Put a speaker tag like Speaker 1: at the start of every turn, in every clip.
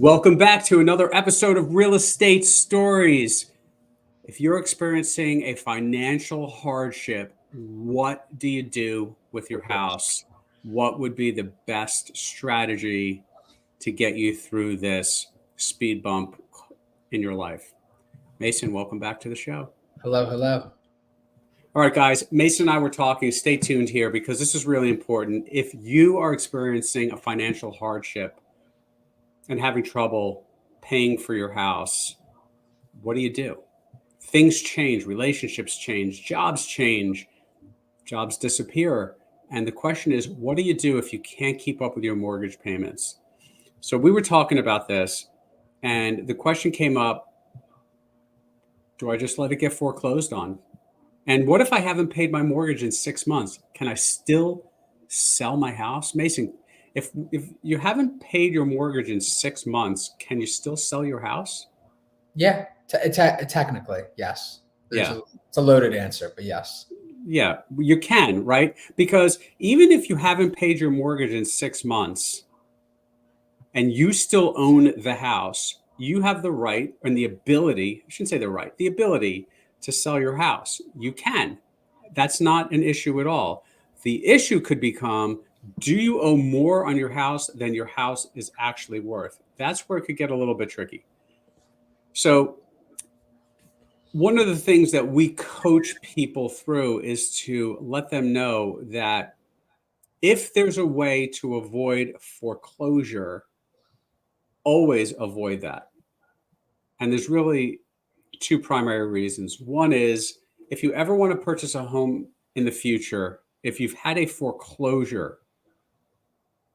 Speaker 1: Welcome back to another episode of Real Estate Stories. If you're experiencing a financial hardship, what do you do with your house? What would be the best strategy to get you through this speed bump in your life? Mason, welcome back to the show.
Speaker 2: Hello, hello.
Speaker 1: All right, guys, Mason and I were talking. Stay tuned here because this is really important. If you are experiencing a financial hardship and having trouble paying for your house, what do? Things change, relationships change, jobs disappear. And the question is, what do you do if you can't keep up with your mortgage payments? So we were talking about this, and the question came up, do I just let it get foreclosed on? And what if I haven't paid my mortgage in 6 months? Can I still sell my house? Mason, if you haven't paid your mortgage in 6 months, can you still sell your house?
Speaker 2: Yeah, technically, yes.
Speaker 1: Yeah.
Speaker 2: It's a loaded answer, but yes.
Speaker 1: Yeah, you can, right? Because even if you haven't paid your mortgage in 6 months and you still own the house, you have the right and the ability, I shouldn't say the right, the ability to sell your house. You can. That's not an issue at all. The issue could become, do you owe more on your house than your house is actually worth? That's where it could get a little bit tricky. So one of the things that we coach people through is to let them know that if there's a way to avoid foreclosure, always avoid that. And there's really two primary reasons. One is if you ever want to purchase a home in the future, if you've had a foreclosure,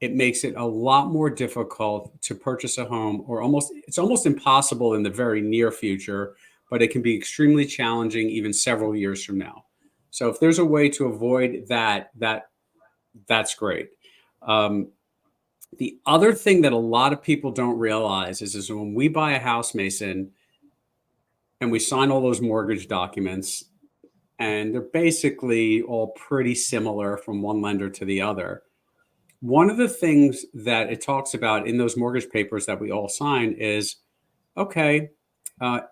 Speaker 1: it makes it a lot more difficult to purchase a home, or it's almost impossible in the very near future, but it can be extremely challenging even several years from now. So if there's a way to avoid that's great. The other thing that a lot of people don't realize is when we buy a house, Mason, and we sign all those mortgage documents, and they're basically all pretty similar from one lender to the other. One of the things that it talks about in those mortgage papers that we all sign is, okay,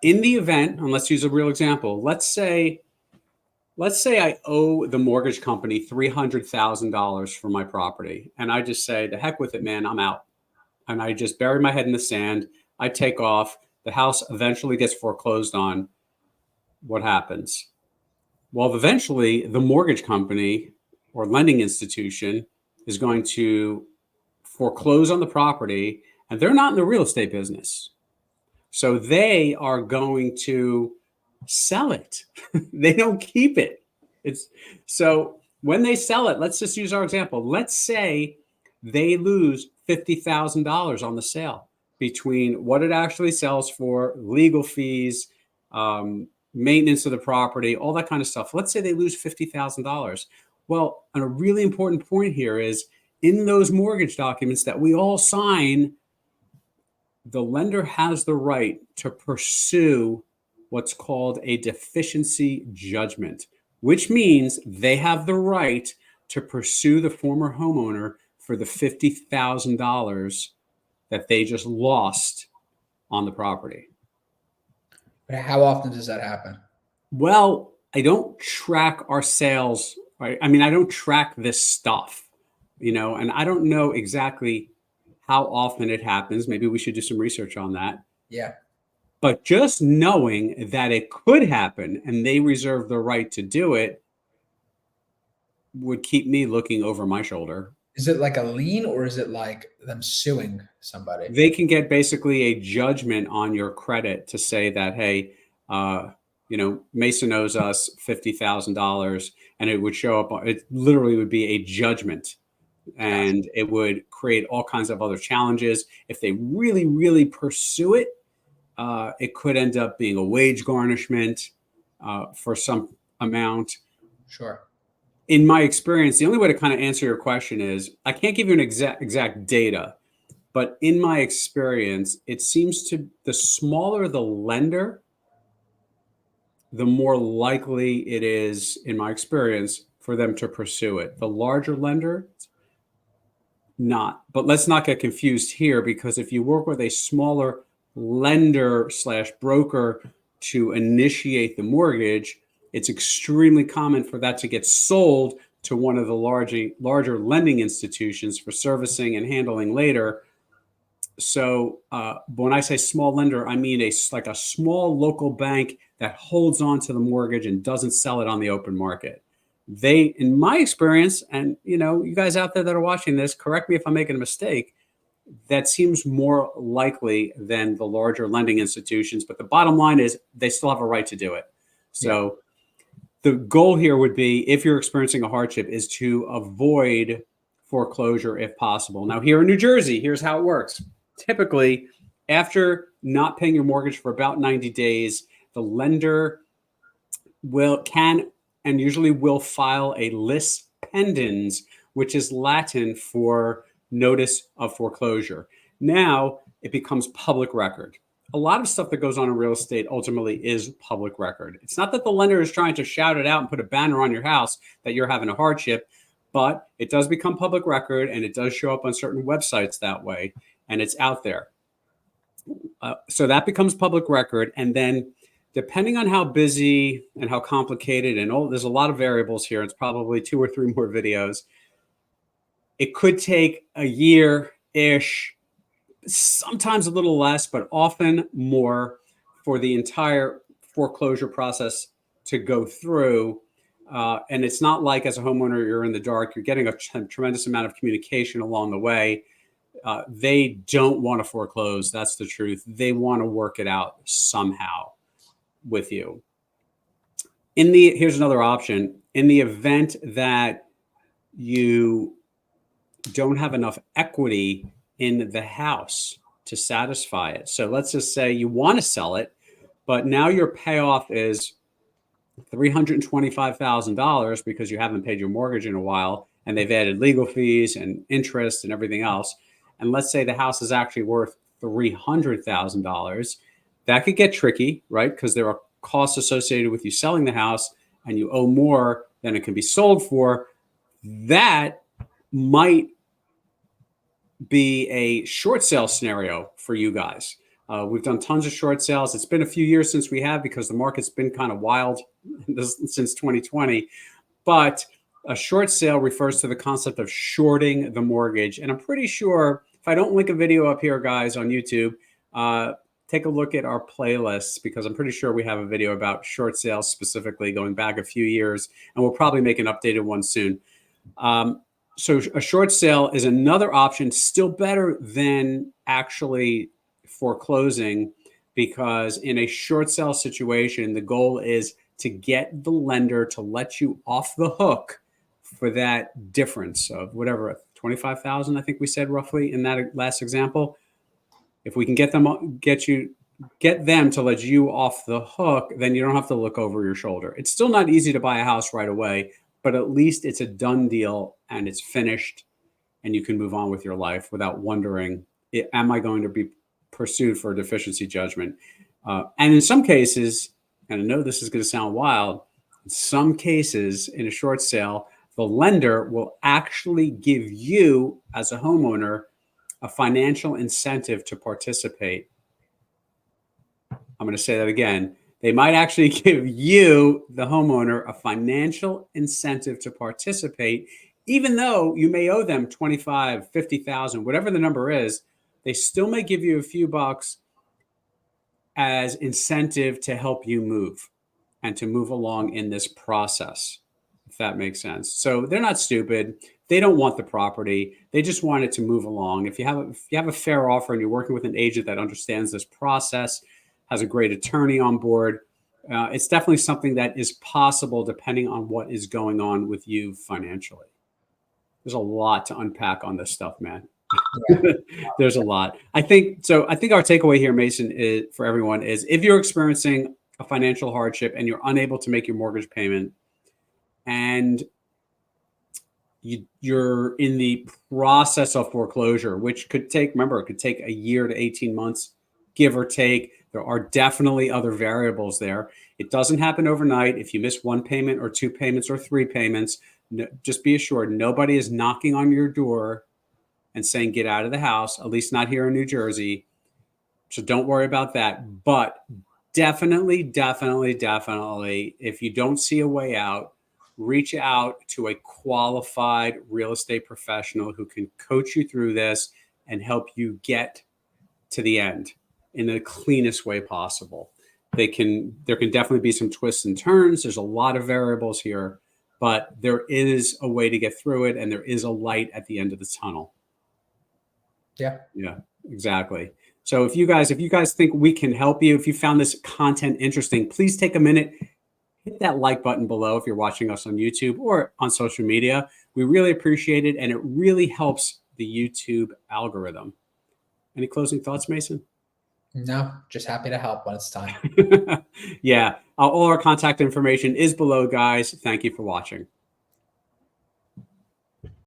Speaker 1: in the event, and let's use a real example. Let's say I owe the mortgage company $300,000 for my property. And I just say, the heck with it, man, I'm out. And I just bury my head in the sand. I take off. The house eventually gets foreclosed on. What happens? Well, eventually the mortgage company or lending institution is going to foreclose on the property, and they're not in the real estate business. So they are going to sell it. They don't keep it. So when they sell it, let's just use our example. Let's say they lose $50,000 on the sale between what it actually sells for, legal fees, maintenance of the property, all that kind of stuff. Let's say they lose $50,000. Well, and a really important point here is in those mortgage documents that we all sign, the lender has the right to pursue what's called a deficiency judgment, which means they have the right to pursue the former homeowner for the $50,000 that they just lost on the property.
Speaker 2: But how often does that happen?
Speaker 1: Well, I don't track our sales, right? I mean, I don't track this stuff, and I don't know exactly how often it happens. Maybe we should do some research on that.
Speaker 2: Yeah.
Speaker 1: But just knowing that it could happen and they reserve the right to do it would keep me looking over my shoulder.
Speaker 2: Is it like a lien, or is it like them suing somebody?
Speaker 1: They can get basically a judgment on your credit to say that, hey, Mason owes us $50,000, and it would show up. It literally would be a judgment, and it would create all kinds of other challenges. If they really, really pursue it, it could end up being a wage garnishment for some amount.
Speaker 2: Sure.
Speaker 1: In my experience, the only way to kind of answer your question is I can't give you an exact data, but in my experience, it seems to the smaller the lender, the more likely it is, in my experience, for them to pursue it. The larger lender, not. But let's not get confused here, because if you work with a smaller lender slash broker to initiate the mortgage, it's extremely common for that to get sold to one of the larger lending institutions for servicing and handling later. So when I say small lender, I mean like a small local bank that holds on to the mortgage and doesn't sell it on the open market. They, in my experience, and you guys out there that are watching this, correct me if I'm making a mistake, that seems more likely than the larger lending institutions. But the bottom line is they still have a right to do it. So the goal here would be, if you're experiencing a hardship, is to avoid foreclosure if possible. Now, here in New Jersey, here's how it works. Typically, after not paying your mortgage for about 90 days, the lender can and usually will file a lis pendens, which is Latin for notice of foreclosure. Now it becomes public record. A lot of stuff that goes on in real estate ultimately is public record. It's not that the lender is trying to shout it out and put a banner on your house that you're having a hardship, but it does become public record, and it does show up on certain websites that way, and it's out there. So that becomes public record. And then depending on how busy and how complicated, and there's a lot of variables here. It's probably 2 or 3 more videos. It could take a year-ish, sometimes a little less, but often more, for the entire foreclosure process to go through. And it's not like, as a homeowner, you're in the dark. You're getting a tremendous amount of communication along the way. They don't want to foreclose. That's the truth. They want to work it out somehow with you. Here's another option. In the event that you don't have enough equity in the house to satisfy it. So let's just say you want to sell it, but now your payoff is $325,000 because you haven't paid your mortgage in a while, and they've added legal fees and interest and everything else. And let's say the house is actually worth $300,000. That could get tricky, right? Because there are costs associated with you selling the house, and you owe more than it can be sold for. That might be a short sale scenario for you guys. We've done tons of short sales. It's been a few years since we have, because the market's been kind of wild since 2020. But a short sale refers to the concept of shorting the mortgage. And I'm pretty sure, if I don't link a video up here, guys, on YouTube, take a look at our playlists, because I'm pretty sure we have a video about short sales specifically going back a few years, and we'll probably make an updated one soon. So a short sale is another option, still better than actually foreclosing, because in a short sale situation, the goal is to get the lender to let you off the hook for that difference of whatever, 25,000, I think we said roughly in that last example. If we can get them to let you off the hook, then you don't have to look over your shoulder. It's still not easy to buy a house right away, but at least it's a done deal and it's finished, and you can move on with your life without wondering, am I going to be pursued for a deficiency judgment? And in some cases, and I know this is going to sound wild, in some cases in a short sale, the lender will actually give you, as a homeowner, a financial incentive to participate. I'm going to say that again. They might actually give you, the homeowner, a financial incentive to participate, even though you may owe them $25,000, $50,000, whatever the number is. They still may give you a few bucks as incentive to help you move and to move along in this process, if that makes sense. So they're not stupid. They don't want the property. They just want it to move along. If you have a fair offer and you're working with an agent that understands this process, has a great attorney on board, it's definitely something that is possible depending on what is going on with you financially. There's a lot to unpack on this stuff, man. There's a lot. I think our takeaway here, Mason, is for everyone is, if you're experiencing a financial hardship and you're unable to make your mortgage payment, and you're in the process of foreclosure, which could take, remember, it could take a year to 18 months, give or take. There are definitely other variables there. It doesn't happen overnight. If you miss 1 payment or 2 payments or 3 payments, just be assured nobody is knocking on your door and saying, get out of the house, at least not here in New Jersey. So don't worry about that. But definitely, if you don't see a way out, reach out to a qualified real estate professional who can coach you through this and help you get to the end in the cleanest way possible. There can definitely be some twists and turns. There's a lot of variables here, but there is a way to get through it, and there is a light at the end of the tunnel.
Speaker 2: Yeah,
Speaker 1: exactly. So if you guys think we can help you, if you found this content interesting, please take a minute, hit that like button below if you're watching us on YouTube or on social media. We really appreciate it, and it really helps the YouTube algorithm. Any closing thoughts, Mason?
Speaker 2: no, just happy to help when it's time.
Speaker 1: Yeah, all our contact information is below, guys. Thank you for watching.